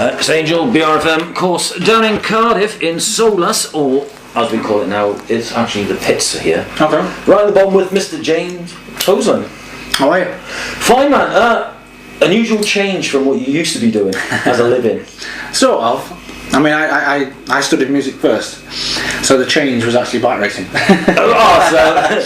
It's Angel, BRFM, of course, down in Cardiff, in Solus, or as we call it now, it's actually the pits here. Okay. Right at the bottom with Mr. James Toseland. How are you? Fine, man. Unusual change from what you used to be doing as a living. Sort of. I mean, I studied music first, so the change was actually bike racing. that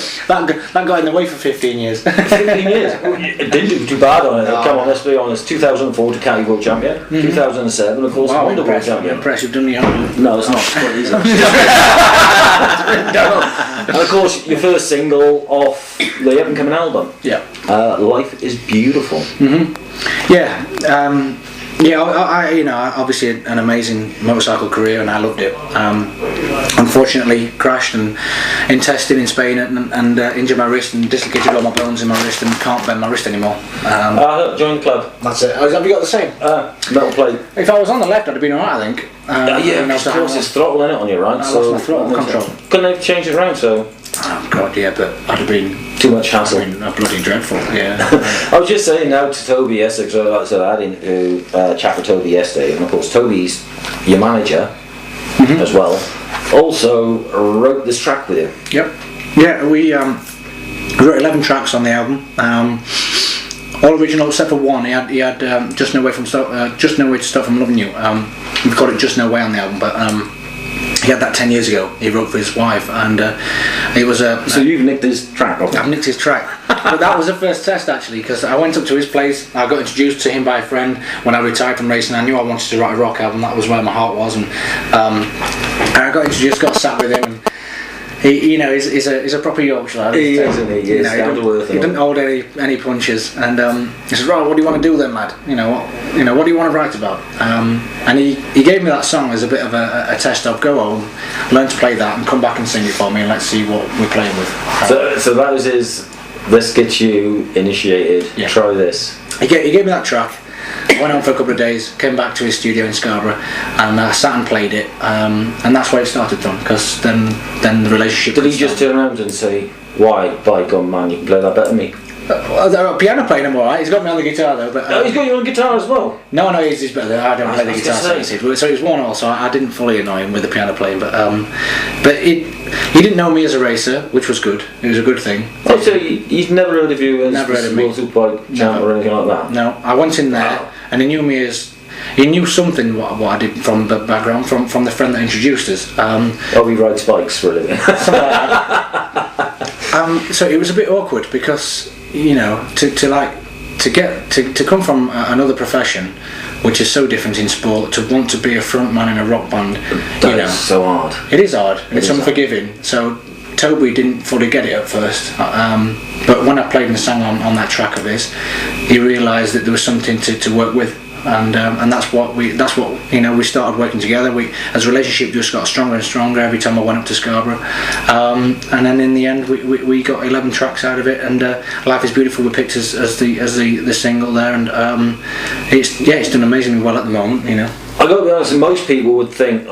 got in the way for 15 years. 15 years? It didn't do too bad on it. Oh. Come on, let's be honest. 2004 Ducati World Champion, 2007, of course, Honda World Champion. Impressive, done you? No, it's not. It's quite easy. And of course, your first single off the up-and-coming album. Yeah. Life is Beautiful. Mm-hmm. Yeah. Obviously an amazing motorcycle career, and I loved it. Unfortunately, crashed and in testing in Spain and injured my wrist and dislocated all my bones in my wrist and can't bend my wrist anymore. Join the club. That's it. Have you got the same? Metal plate. If I was on the left, I'd have been alright, I think. Of course, it's throttling it on your right. I lost my throttle control. Couldn't have changed it around, so. Oh God, yeah, but I'd have been too much hassle. Bloody dreadful, yeah. I was just saying now to Toby yesterday, because I had a chat with Toby yesterday, and of course Toby's your manager as well. Also wrote this track with you. Yep. Yeah, we wrote 11 tracks on the album. All original except for one. He had Just No Way to Stop From Loving You. We've got it Just No Way on the album, but. He had that 10 years ago. He wrote for his wife, and it was a. So you've nicked his track off? I've nicked his track, but that was the first test actually, because I went up to his place. I got introduced to him by a friend when I retired from racing. I knew I wanted to write a rock album. That was where my heart was, and I got introduced, got sat with him. And he's a proper Yorkshire. He is, isn't he? He didn't hold any punches, and he said, "Right, what do you want to do then, lad? What do you want to write about?" And he gave me that song as a bit of a test of go home, learn to play that, and come back and sing it for me, and let's see what we're playing with. So that was his. Let's get you initiated. Yeah. Try this. He gave me that track. I went on for a couple of days, came back to his studio in Scarborough, and sat and played it, and that's where it started from, because then the relationship. Did he just turn around and say, "Why, by God, man, you can play that better than me"? Piano playing him alright. He's got me on the guitar though. But he's got you on guitar as well. No, he's better. I don't play the guitar, so it was 1-1. So I didn't fully annoy him with the piano playing, but he didn't know me as a racer, which was good. It was a good thing. Oh, so he's never heard of you as never heard of me. World Superbike champ or anything like that? No, I went in there and he knew me as. He knew something what I did from the background, from the friend that introduced us. He rides bikes for a living. Something like that. So it was a bit awkward because to come from another profession, which is so different in sport, to want to be a front man in a rock band, That's so hard. It is hard. It's unforgiving. So Toby didn't fully get it at first, but when I played and sang on that track of his, he realised that there was something to work with. And that's what we started working together. As a relationship just got stronger and stronger every time I went up to Scarborough, and then in the end we got 11 tracks out of it, and Life Is Beautiful we picked as the single there, and it's done amazingly well at the moment. I got to be honest, most people would think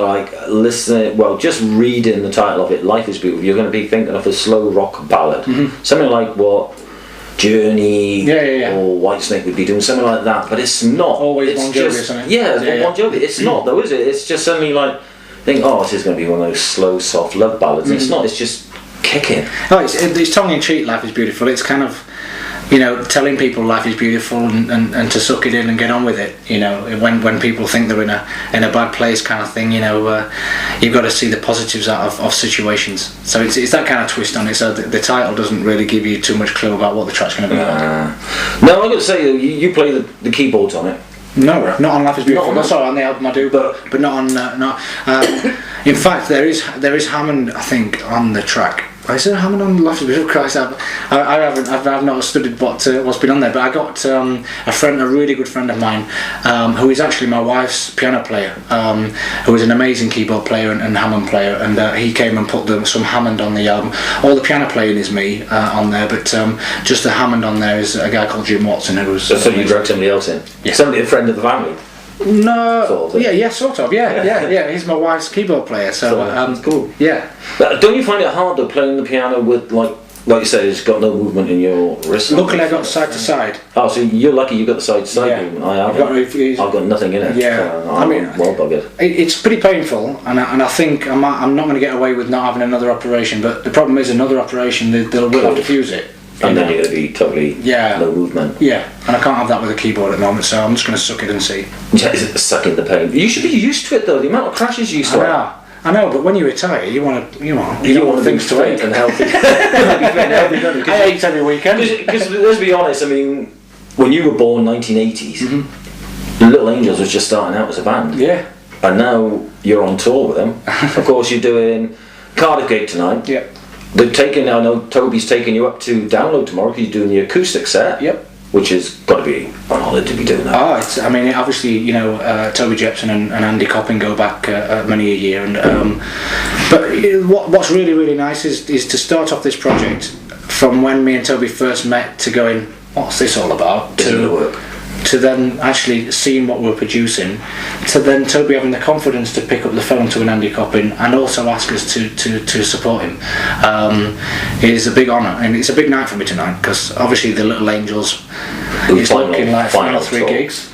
just reading the title of it, Life Is Beautiful, you're going to be thinking of a slow rock ballad, something like what Journey or Whitesnake would be doing, something like that, but it's not. Always Bon Jovi or something. Bon Jovi. It's not though, is it? It's just suddenly like, think, this is going to be one of those slow, soft love ballads. And it's not. It's just kicking. No, it's tongue in cheek. Life is beautiful. It's kind of, telling people life is beautiful and to suck it in and get on with it. When people think they're in a bad place, kind of thing. You've got to see the positives out of situations. So it's that kind of twist on it. So the title doesn't really give you too much clue about what the track's going to be like. No, I got to say you play the keyboards on it. No, not on Life Is Beautiful. That's all on the album I do, but not on. In fact, there is Hammond, I think, on the track. Is there Hammond on Life Is Beautiful? Christ, I've not studied what's been on there, but I got a really good friend of mine, who is actually my wife's piano player, who is an amazing keyboard player and Hammond player, and he came and put some Hammond on the album. All the piano playing is me on there, but just the Hammond on there is a guy called Jim Watson, who was. So you dragged somebody else in? Yeah. Somebody, a friend of the family? No, sort of, sort of, yeah. He's my wife's keyboard player, so it's cool. Yeah. But don't you find it hard though playing the piano with like like you said, it's got no movement in your wrist. Luckily, I got side to side. Oh, so you're lucky you got the side to side movement. I haven't. I've got nothing in it. Yeah, I mean, well buggered. It's pretty painful, and I think I'm not going to get away with not having another operation. But the problem is, another operation, they'll have to fuse it. And then you're going to be totally no movement. Yeah, and I can't have that with a keyboard at the moment, so I'm just going to suck it and see. Yeah, sucking the pain. You should be used to it though. The amount of crashes you used to. I know, but when you retire, you want things to fit and healthy. I ate every weekend. Because let's be honest, I mean, when you were born 1980s, Little Angels was just starting out as a band. Yeah. And now you're on tour with them. Of course, you're doing Cardiff gig tonight. Yep. They've taken. I know Toby's taking you up to Download tomorrow because you're doing the acoustic set. Yep. Which has got to be an honour to be doing that. Oh, I mean, obviously, Toby Jepson and Andy Copping go back many a year, and but what's really, really nice is to start off this project from when me and Toby first met to going, what's this all about? To then actually seeing what we're producing, to then Toby having the confidence to pick up the phone to an Andy Copping and also ask us to support him is a big honour, and it's a big night for me tonight because obviously the Little Angels is looking like final 3 gigs.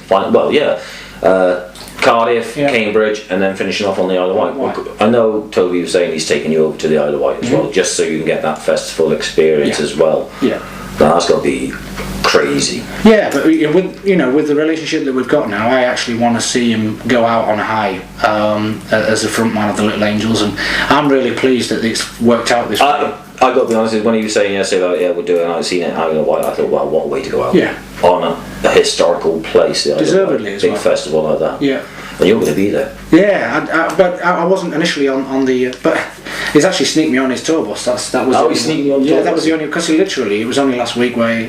Cardiff, Cambridge, and then finishing off on the Isle of Wight. I know Toby was saying he's taking you over to the Isle of Wight as well, just so you can get that festival experience as well. Yeah. That's got to be crazy. Yeah, but with the relationship that we've got now, I actually want to see him go out on a high as the frontman of the Little Angels, and I'm really pleased that it's worked out this way. I got to be honest, when he was saying yesterday, we're doing, I've seen it out in White, I thought, well, what a way to go out. Yeah. On a historical place, deservedly as well. Big festival like that. Yeah. And you're going to be there. Yeah, but I wasn't initially on the. But he's actually sneaked me on his tour bus. That was. Oh, he sneaked me on the tour bus? Yeah, that was the only. Because it was only last week where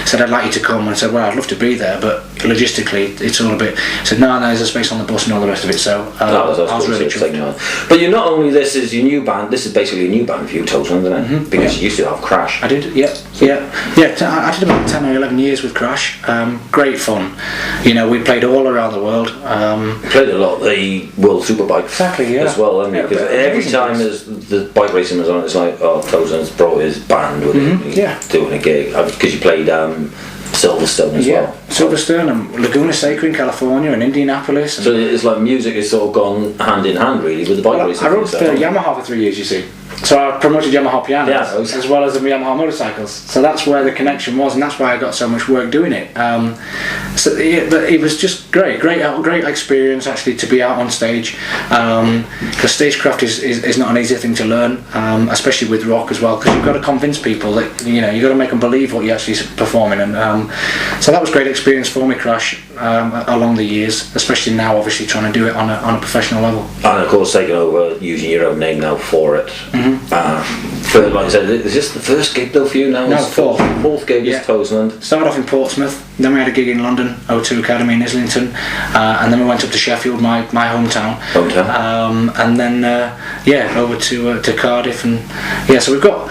said I'd like you to come, and I said, well, I'd love to be there, but logistically it's all a bit. I said no, there's a space on the bus and all the rest of it. So I was really chuffed. But you're not only this is your new band. This is basically a new band for you, Toseland, isn't it? Mm-hmm. Because you used to have Crash. I did. Yeah. I did about 10 or 11 years with Crash. Great fun. We played all around the world. Played a lot of the World Superbike as well, because every time the bike racing was on, it's like, Toseland's brought his band with him, doing a gig, because you played Silverstone as well. Silverstone and Laguna Seca in California and Indianapolis. So it's like music has sort of gone hand in hand really with the bike racing. I rode the Yamaha for 3 years, you see. So I promoted Yamaha pianos as well as the Yamaha motorcycles. So that's where the connection was, and that's why I got so much work doing it. But it was just great experience actually to be out on stage. Because stagecraft is not an easy thing to learn, especially with rock as well. Because you've got to convince people that you've got to make them believe what you're actually performing. And so that was a great experience for me, Crash, along the years. Especially now, obviously trying to do it on a professional level. And of course, taking over using your own name now for it. For, like I said, is this the first gig though for you now? No, fourth gig is Toseland. Started off in Portsmouth, then we had a gig in London, O2 Academy in Islington, and then we went up to Sheffield, my hometown. And then over to Cardiff, and so we've got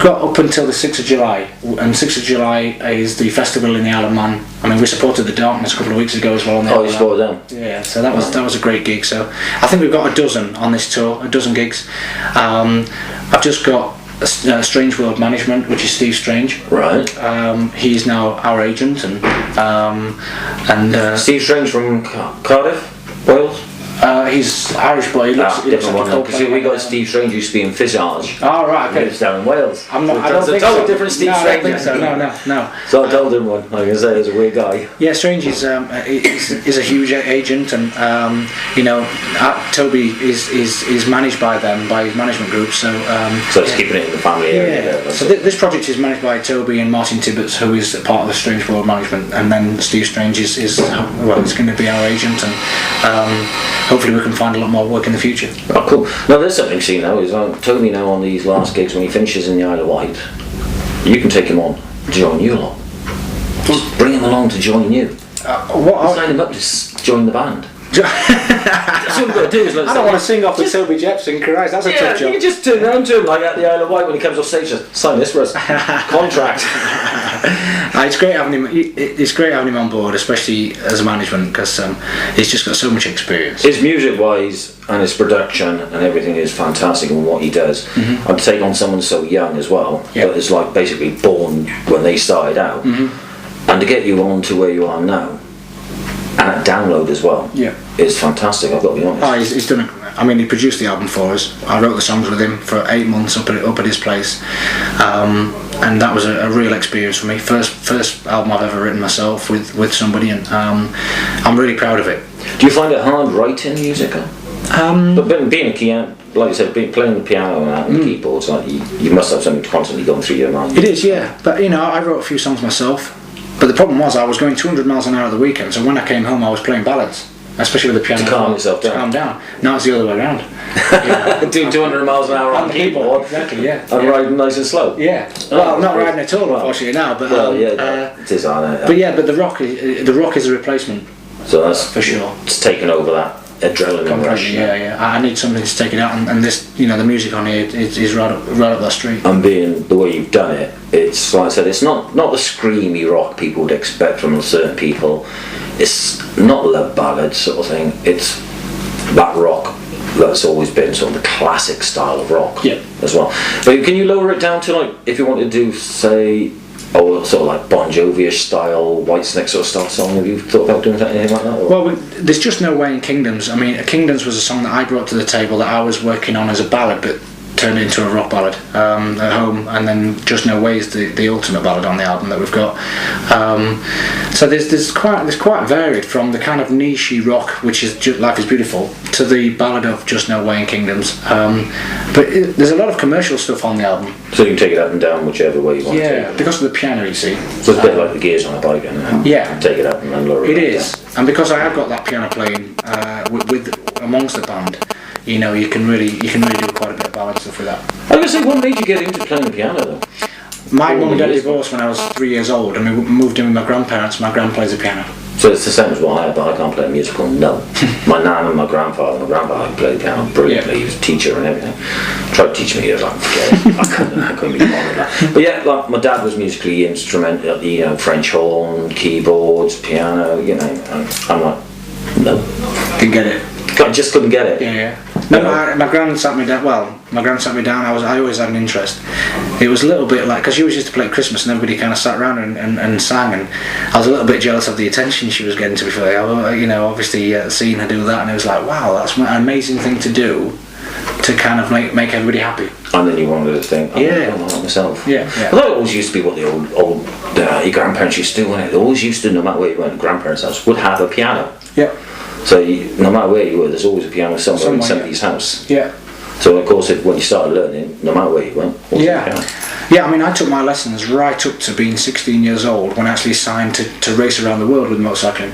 up until the 6th of July, and 6th of July is the festival in the Isle of Man. I mean, we supported the Darkness a couple of weeks ago as well. You supported them? Yeah, so that was a great gig. So I think we've got a dozen on this tour, a dozen gigs. I've just got Strange World Management, which is Steve Strange. Right. He's now our agent, and Steve Strange from Cardiff, Wales. He's Irish boy. Different one because we got Steve Strange used to be in Visage. Oh right, okay. He's down in Wales. I don't think so. Different Steve Strange. I don't think so. No. So I told him one. Like I say, he's a weird guy. Yeah, Strange is a huge agent, and Toby is managed by them, by his management group. So it's keeping it in the family area. Yeah. So this project is managed by Toby and Martin Tibbetts, who is part of the Strange World Management, and then Steve Strange is it's going to be our agent, and hopefully we can find a lot more work in the future. Oh, cool. Now there's something seen now is Toby now on these last gigs when he finishes in the Isle of Wight, you can take him on to join you lot. Just bring him along to join you. Sign him up to join the band. That's what we've got to do. Is I don't want to sing off with Toby Jepson. Christ, that's a tough job. You can just turn around to him like at the Isle of Wight when he comes off stage. Just sign this for us. Contract. It's great having him. It's great having him on board, especially as a management, because he's just got so much experience. His music-wise and his production and everything is fantastic, and what he does. I'd take on someone so young as well, that is like basically born when they started out, and to get you on to where you are now, and at download as well, is fantastic. I've got to be honest. He's done. He produced the album for us. I wrote the songs with him for 8 months up at his place, and that was a real experience for me. First album I've ever written myself with somebody, and I'm really proud of it. Do you find it hard writing music? But being a piano, like you said, playing the piano and the keyboards, like you must have something constantly going through your mind. It is, yeah. But I wrote a few songs myself. But the problem was I was going 200 miles an hour at the weekend, so when I came home I was playing ballads, especially with the piano. To calm yourself down. To calm down. Now it's the other way around. Doing 200 miles an hour on the keyboard. Exactly, yeah. And riding nice and slow. Yeah. Well, not riding at all, unfortunately now. But it is on it. But the rock is a replacement. So that's for sure. It's taken over that adrenaline rush. Yeah. I need something to take it out, and this, the music on here is right up that street. And being the way you've done it, it's like I said, it's not the screamy rock people would expect from certain people. It's not love ballad sort of thing. It's that rock that's always been sort of the classic style of rock as well. But can you lower it down to, like, if you want to do, say, sort of like Bon Jovi-ish style, Whitesnake sort of style song? Have you thought about doing anything like that? Or? Well, there's just no way in Kingdoms. Kingdoms was a song that I brought to the table that I was working on as a ballad, but turned into a rock ballad at home, and then Just No Way is the ultimate ballad on the album that we've got. So there's quite varied, from the kind of niche rock, which is Life Is Beautiful, to the ballad of Just No Way in Kingdoms. But there's a lot of commercial stuff on the album. So you can take it up and down whichever way you want to take it. Yeah, because of the piano, you see. So it's a bit like the gears on a bike, and take it up and then lower it. It is, and because I have got that piano playing with amongst the band, you can really do quite a bit of ballad stuff with that. I was going to say, what made you get into playing the piano though? My mum and dad divorced when I was 3 years old, and we moved in with my grandparents. My gran plays the piano. So it's the same as what I have, but I can't play a musical, no. My nan and my grandfather played the piano brilliantly. He was a teacher and everything. Tried to teach me, he was like, forget it. I couldn't be bothered with that. But yeah, like, my dad was musically instrumental, French horn, keyboards, piano, and I'm like, no. Didn't get it. I just couldn't get it. Yeah. No, my gran sat me down. Well, my gran sat me down. I always had an interest. It was a little bit like, because she always used to play at Christmas, and everybody kind of sat around and sang, and I was a little bit jealous of the attention she was getting. To be fair, obviously seeing her do that, and it was like, wow, that's an amazing thing to do, to kind of make everybody happy. And then you wanted to think, I'm like myself. Yeah. I thought it always used to be what the old your grandparents used to do, wasn't it? They always used to, no matter where you went, grandparents' house would have a piano. Yeah. So no matter where you were, there's always a piano somewhere in somebody's house. Yeah. So of course, when you started learning, no matter where you went, I took my lessons right up to being 16 years old, when I actually signed to race around the world with motorcycling.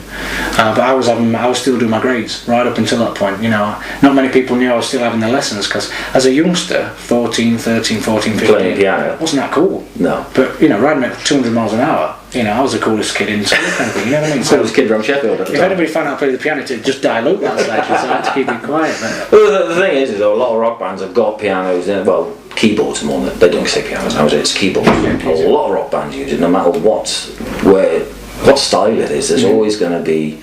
But I was still doing my grades right up until that point. Not many people knew I was still having the lessons, because as a youngster, 14, 15, playing piano wasn't that cool. No. But riding at 200 miles an hour, I was the coolest kid in school, kind of thing. You know what I mean? So coolest kid from Sheffield at the time. If anybody found out to play the piano, to just dilute that stage, so I had to keep it quiet. But. Well, the thing is though, a lot of rock bands have got pianos in. Well, keyboards more than they don't say pianos nowadays. It's keyboards. A lot of rock bands use it, no matter what style it is. There's always going to be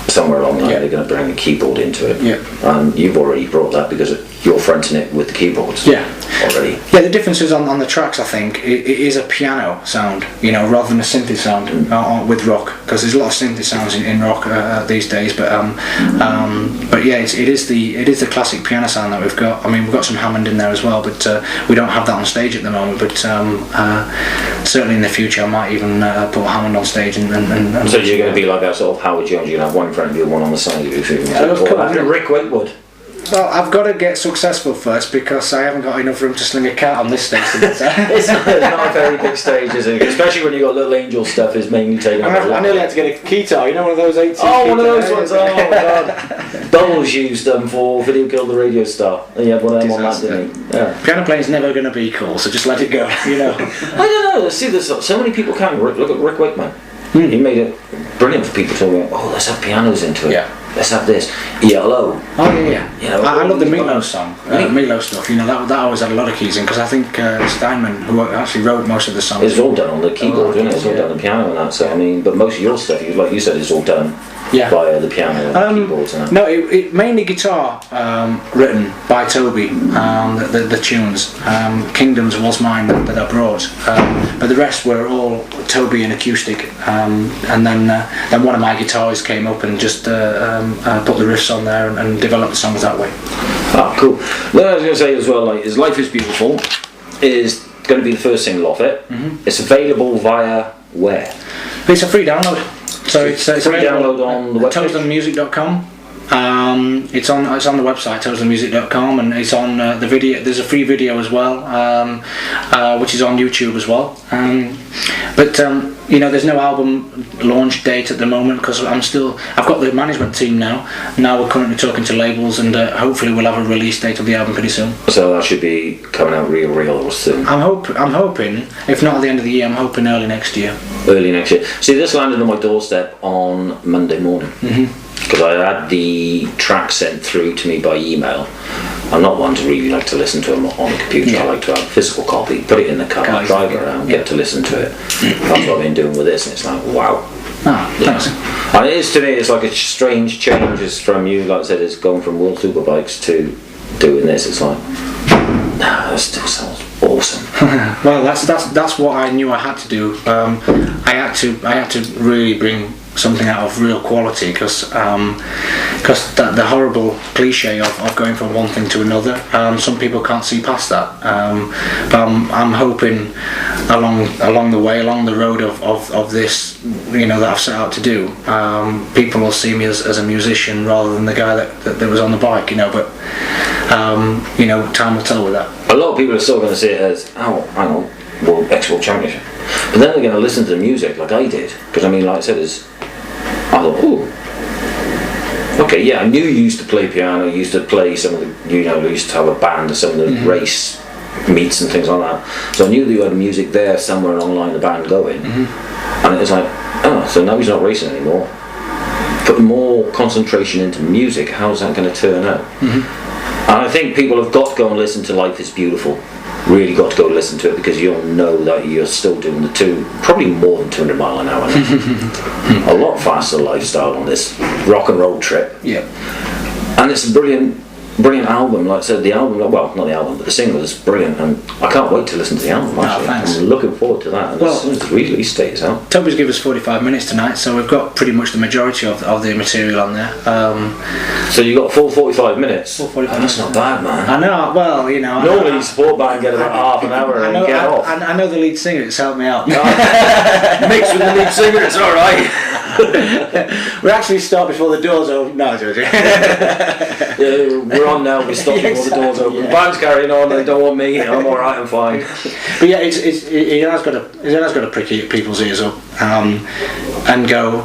somewhere along the line they're going to bring a keyboard into it. Yeah. And you've already brought that because you're fronting it with the keyboards. Yeah. Already. Yeah, the difference is on the tracks. I think it is a piano sound, rather than a synthy sound with rock, because there's a lot of synthy sounds in rock these days. But yeah, it is the classic piano sound that we've got. We've got some Hammond in there as well, but we don't have that on stage at the moment. But certainly in the future, I might even put Hammond on stage. And so you're going to be like that sort of Howard Jones. You're going to have one in front of you, one on the side of you. Rick Wakewood. Well, I've got to get successful first, because I haven't got enough room to sling a cat on this stage. It's not a very big stage, is it? Especially when you've got Little Angel stuff is mainly taken up. I nearly had to get a guitar, one of those 80s. Oh, one of those ones, oh my god. Bubbles used them for Video Killed the Radio Star. And he had one of them on that, didn't he? Yeah. Piano playing's never going to be cool, so just let it go, I don't know, see, there's so many people can't. Look at Rick Wakeman. He made it brilliant for people to go, let's have pianos into it. Yeah. let's have this. Yellow. Oh yeah. You know, I love the Meatloaf song, Meatloaf stuff. You know that always had a lot of keys in because I think Steinman, who actually wrote most of the songs, it's all done on the keyboard, isn't it? It's all done on the piano and that. So I mean, but most of your stuff, like you said, is all done via the piano and keyboards and that. No, it mainly guitar written by Toby. The tunes, Kingdoms was mine that I brought, but the rest were all Toby and acoustic. And then one of my guitarists came up and just put the riffs on there and developed the songs that way. Ah, cool. Then I was going to say as well, like, is Life Is Beautiful is going to be the first single off it. It's available via where? It's a free download. So it's free download on the website. Toselandmusic.com. It's on the website toselandmusic.com, and it's on the video. There's a free video as well, which is on YouTube as well. But you know, there's no album launch date at the moment because I've got the management team now. Now we're currently talking to labels, and hopefully we'll have a release date of the album pretty soon. So that should be coming out real soon. I'm hoping, if not at the end of the year, I'm hoping early next year. Early next year. See, this landed on my doorstep on Monday morning. Because I had the track sent through to me by email. I'm not one to really like to listen to them on the computer. I like to have a physical copy, put it in the car, drive around, get to listen to it. That's what I've been doing with this, and it's like, wow. Thanks. And it is, to me, it's like a strange change from you, like I said, it's going from World Superbikes to doing this. It's like, that still sounds awesome. Well, that's what I knew I had to do. I had to really bring something out of real quality because the horrible cliche of going from one thing to another, some people can't see past that, but I'm hoping along the way, along the road of this, you know, that I've set out to do, people will see me as a musician rather than the guy that was on the bike, you know. But you know, time will tell with that. A lot of people are still going to see it as, oh, hang on, World X-World Championship, but then they're going to listen to the music like I did, because I mean, like I said, I thought, ooh, okay, yeah, I knew you used to play piano, you used to play some of the, you know, you used to have a band or some of the race meets and things like that. So I knew that you had music there somewhere along the line, the band going, and it was like, oh, so now he's not racing anymore. Put more concentration into music, how's that going to turn out? And I think people have got to go and listen to Life Is Beautiful. Really got to go listen to it because you'll know that you're still doing probably more than 200 mile an hour now. A lot faster lifestyle on this rock and roll trip. Yeah. And it's a brilliant album. Like I said, the album, well, not the album, but the single is brilliant, and I can't wait to listen to the album, actually. I'm looking forward to that. And as soon as the release date is out. Toby's given us 45 minutes tonight, so we've got pretty much the majority of the material on there. So you got a full 45 minutes? Full 45 minutes. That's not bad, man. I know, well, you know. Normally support band get about half an hour and get off. I know the lead singer, it's helped me out. Mixed with the lead singer, it's alright. We actually start before the doors open. No, George. Yeah, we're on now, we stop before the doors open. The band's carrying on, they don't want me, I'm alright, I'm fine. But yeah, it has got to prick people's ears up and go,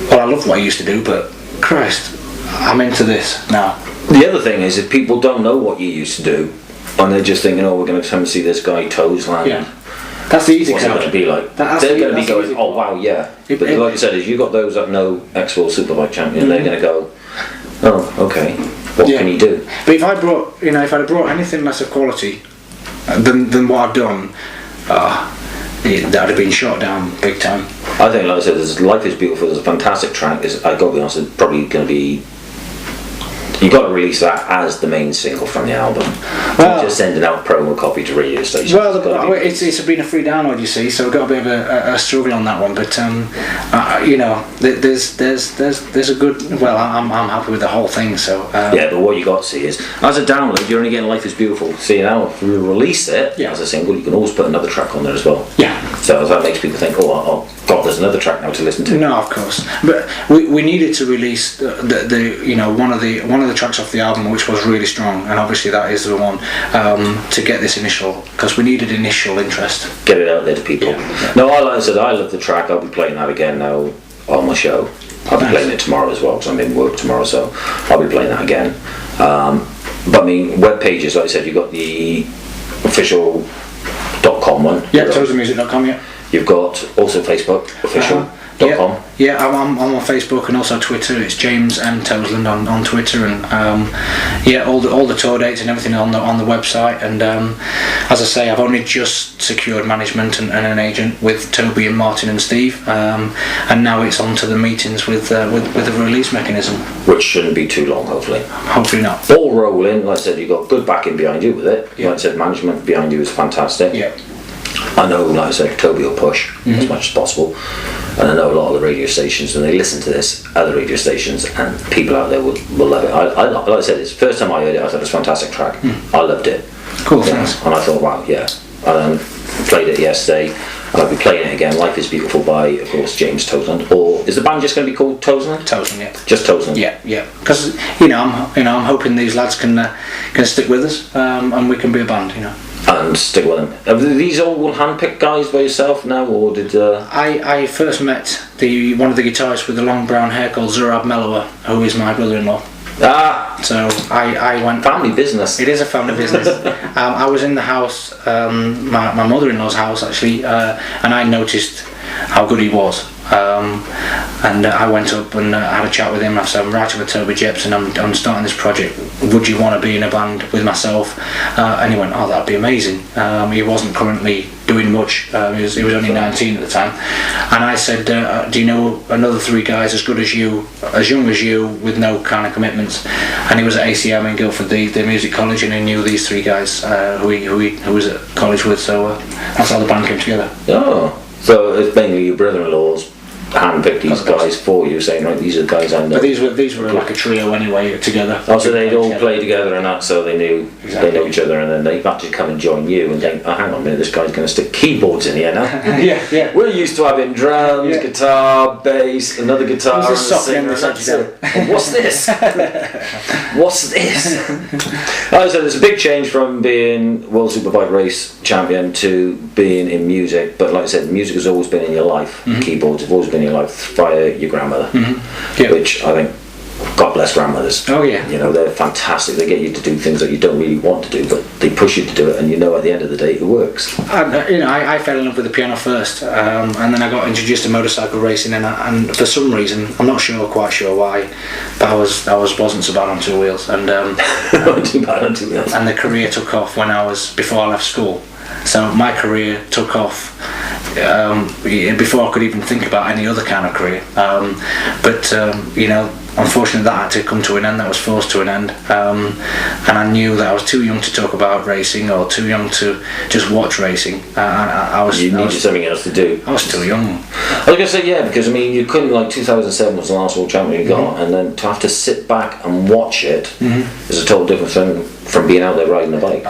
well, I love what I used to do, but Christ, I'm into this now. The other thing is, if people don't know what you used to do, and they're just thinking, oh, we're going to come and see this guy Toseland. Yeah. That's the easy What's it going to be like? They're going to be going, oh wow, yeah. But like you said, is you got those that know X-World Superbike champion, they're going to go, oh, okay, what can you do? But if I'd brought anything less of quality than what I've done, that would have been shot down big time. I think, like I said, Life Is Beautiful is a fantastic track. I got to be honest, it's probably going to be. You've got to release that as the main single from the album. Not just sending out promo copy to radio stations. Well, it's been a free download, you see, so we've got a bit of a struggle on that one. But you know, there's a good. Well, I'm happy with the whole thing. So yeah, but what you got to see is, as a download, you're only getting Life Is Beautiful. See now, if you release it as a single, you can always put another track on there as well. Yeah. So that makes people think, oh God, there's another track now to listen to. No, of course, but we needed to release the you know one of the tracks off the album which was really strong, and obviously that is the one to get this initial, because we needed initial interest. Get it out there to people. Yeah. No, like I said, I love the track. I'll be playing that again now on my show. I'll be playing it tomorrow as well because I'm in work tomorrow, so I'll be playing that again. But I mean, web pages, like I said, you've got the official .com one. Yeah, toselandmusic.com. Yeah. You've got also Facebook official. Toseland.com. Yeah, I'm on Facebook and also Twitter. It's James M Toseland on Twitter, and all the tour dates and everything on the website. And as I say, I've only just secured management and an agent with Toby and Martin and Steve, and now it's on to the meetings with the release mechanism, which shouldn't be too long, hopefully. Hopefully not. Ball rolling. Like I said, you've got good backing behind you with it. Like I said, management behind you is fantastic. Yeah. I know, like I said, Toby will push as much as possible, and I know a lot of the radio stations, when they listen to this, other radio stations and people out there will love it. I like I said, it's the first time I heard it, I thought it was a fantastic track. I loved it. Cool, thanks. And I thought, wow, yeah. And played it yesterday, and I'll be playing it again. Life is Beautiful by, of course, James Toseland. Or is the band just going to be called Toseland? Toseland, yeah. Just Toseland. Yeah. Because I'm hoping these lads can stick with us, and we can be a band, And stick with them. Are these all hand-picked guys by yourself now, or did? I first met one of the guitarists with the long brown hair called Zurab Mellower, who is my brother-in-law. So I went. Family business. It is a family business. I was in the house, my mother-in-law's house actually, and I noticed how good he was. And I went up and had a chat with him. I said, I'm writing with Toby Jeps and I'm starting this project. Would you want to be in a band with myself? And he went, oh, that'd be amazing. He wasn't currently doing much. He was only 19 at the time. And I said, do you know another 3 guys as good as you, as young as you, with no kind of commitments? And he was at ACM in Guildford, the music college, and he knew these 3 guys who he was at college with. So that's how the band came together. Oh, so it's mainly your brother-in-law's handpicked these guys for you, saying, right, these are the guys I know. But these were like a trio anyway, together. Oh, so they'd all play together and that, so they knew They knew each other, and then they'd actually come and join you and think, oh, hang on a minute, this guy's going to stick keyboards in here now. yeah. We're used to having drums, guitar, bass, another guitar, and a singer. What's this? What's this? So there's a big change from being World Superbike Race champion to being in music, but like I said, music has always been in your life. Keyboards have always been in your life via your grandmother, which I think, God bless grandmothers. Oh yeah. They're fantastic. They get you to do things that you don't really want to do, but they push you to do it, and at the end of the day it works. I fell in love with the piano first, and then I got introduced to motorcycle racing, and for some reason, I'm not quite sure why, but I wasn't so bad on 2 wheels, and not too bad on 2 wheels. And the career took off before I left school. So my career took off before I could even think about any other kind of career. Unfortunately that had to come to an end, that was forced to an end. And I knew that I was too young to talk about racing or too young to just watch racing. You needed something else to do. I was too young. I was going to say, because you couldn't, 2007 was the last world champion you got, and then to have to sit back and watch it is a total different thing from being out there riding a bike.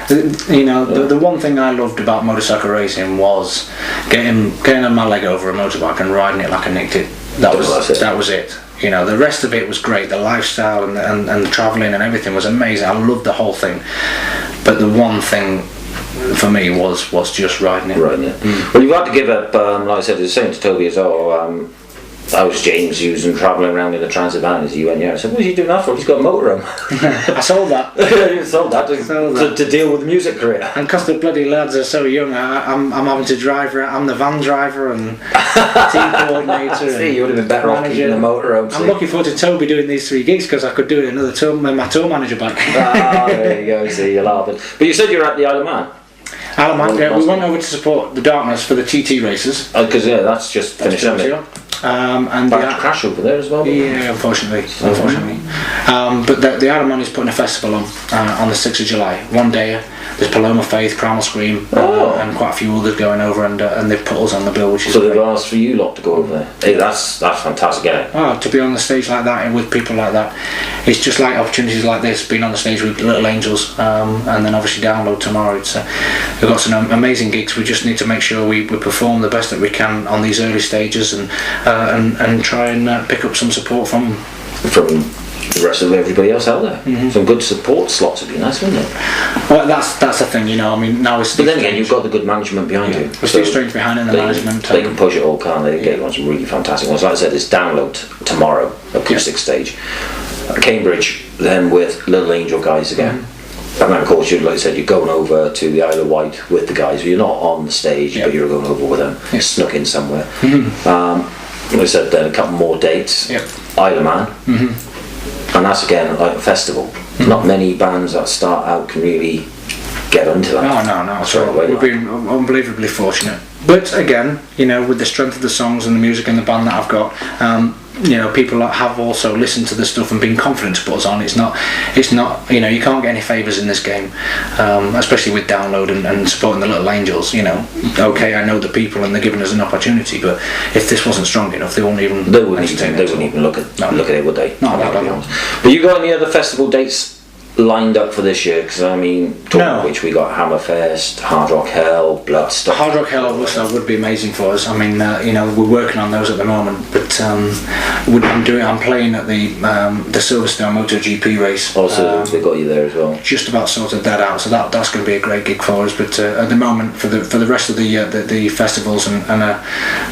The one thing I loved about motorcycle racing was getting on my leg over a motorbike and riding it like I nicked it. That was it. The rest of it was great. The lifestyle and the travelling and everything was amazing. I loved the whole thing. But the one thing for me was just riding it. Well, you've had to give up, like I said, the same to Toby as well. I was James using travelling around in a transit van as you went. I said, what are you doing that for? He's got a motorhome. I sold that. You sold that to deal with the music career. And because the bloody lads are so young, I'm having to drive around. I'm the van driver and team coordinator. See, you would have been better off keeping the motorhome. I'm looking forward to Toby doing these 3 gigs because I could do another tour with my tour manager back. There you go. See, you're laughing. But you said you were at the Isle of Man. Isle of Man, we went over to support the Darkness for the TT races. Because that's just finished. And bad crash over there as well. Yeah, unfortunately. But the Isle of Man is putting a festival on the 6th of July. One day, there's Paloma Faith, Primal Scream, and quite a few others going over, and they've put us on the bill, which is so they've asked for you lot to go over there. Hey, that's fantastic, isn't it? To be on the stage like that and with people like that, it's just like opportunities like this, being on the stage with Little Angels, and then obviously Download tomorrow. We've got some amazing gigs. We just need to make sure we perform the best that we can on these early stages and try and pick up some support from the rest of everybody else out there. Some good support slots would be nice, wouldn't it? Well, that's the thing, now it's. But then again, you've got the good management behind you. There's Steve Strange behind in the management. They can push it all, can't they? They get on some really fantastic ones. Like I said, it's Download tomorrow, acoustic stage. Cambridge, then with Little Angel guys again. And then of course, like I said, you're going over to the Isle of Wight with the guys. You're not on the stage, but you're going over with them, snuck in somewhere. we said then a couple more dates. Yep. Isle of Man. And that's again like a festival. Not many bands that start out can really get onto that. No. So we've been unbelievably fortunate. But again, with the strength of the songs and the music and the band that I've got, people have also listened to the stuff and been confident to put us on. It's not. You can't get any favours in this game, especially with download and supporting the little angels. Okay, I know the people and they're giving us an opportunity, but if this wasn't strong enough, they wouldn't even. They wouldn't even look at it, would they? No. But you got any other festival dates lined up for this year? Because which we got Hammerfest, Hard Rock Hell, Bloodstock. Hard Rock Hell would be amazing for us. I mean, we're working on those at the moment, but I'm playing at the Silverstone MotoGP race. Also, they got you there as well. Just about sorted that out, so that's going to be a great gig for us. But at the moment, for the rest of the festivals and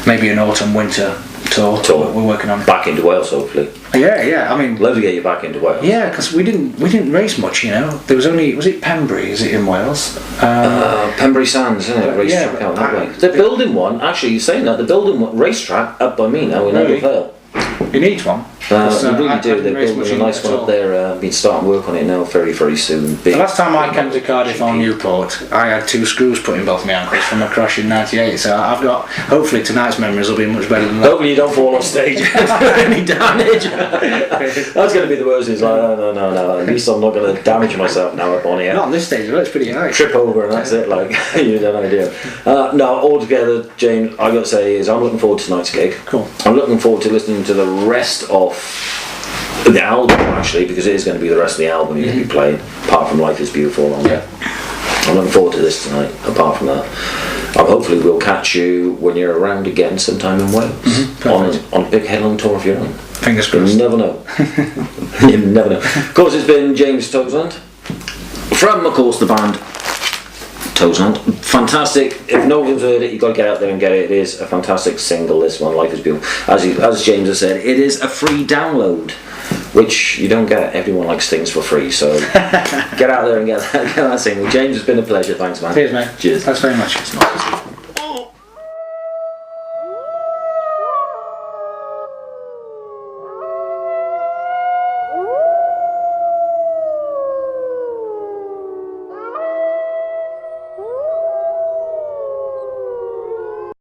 maybe an autumn winter tour we're working on. Back into Wales, hopefully. Yeah. I mean, love to get you back into Wales. Yeah, because we didn't race much. There was it Pembrey? Is it in Wales? Pembrey Sands, isn't it? Racetrack out that way. They're building one. Actually, you're saying that they're building one racetrack up by me now in Evervale. You need one. They really do. They're building a nice one up there. Been starting work on it now very, very soon. The last time I came to Cardiff on Newport, I had 2 screws put in both my ankles from a crash in '98. So I've got. Hopefully tonight's memories will be much better than that. Hopefully you don't fall off stage any damage. That's going to be the worst. It's like no. At least I'm not going to damage myself now up on here. Not on this stage. It's pretty high. Trip over and that's it. Like you have no idea. No, altogether, James, I got to say is I'm looking forward to tonight's gig. Cool. I'm looking forward to listening to the rest of the album actually, because it is going to be the rest of the album you're going to be playing, apart from Life Is Beautiful on there. I'm looking forward to this tonight. Apart from that, hopefully we'll catch you when you're around again sometime in Wales on a big headline tour of your own. Fingers crossed. You never know. You never know. Of course, it's been James Toseland from, of course, the band Toseland. Fantastic. If no one's heard it, you've got to get out there and get it. It is a fantastic single, this one, Life Is Beautiful. As James has said, it is a free download, which you don't get. Everyone likes things for free, so get out there and get that single. James, it's been a pleasure. Thanks, man. Cheers, mate. Cheers. Thanks very much.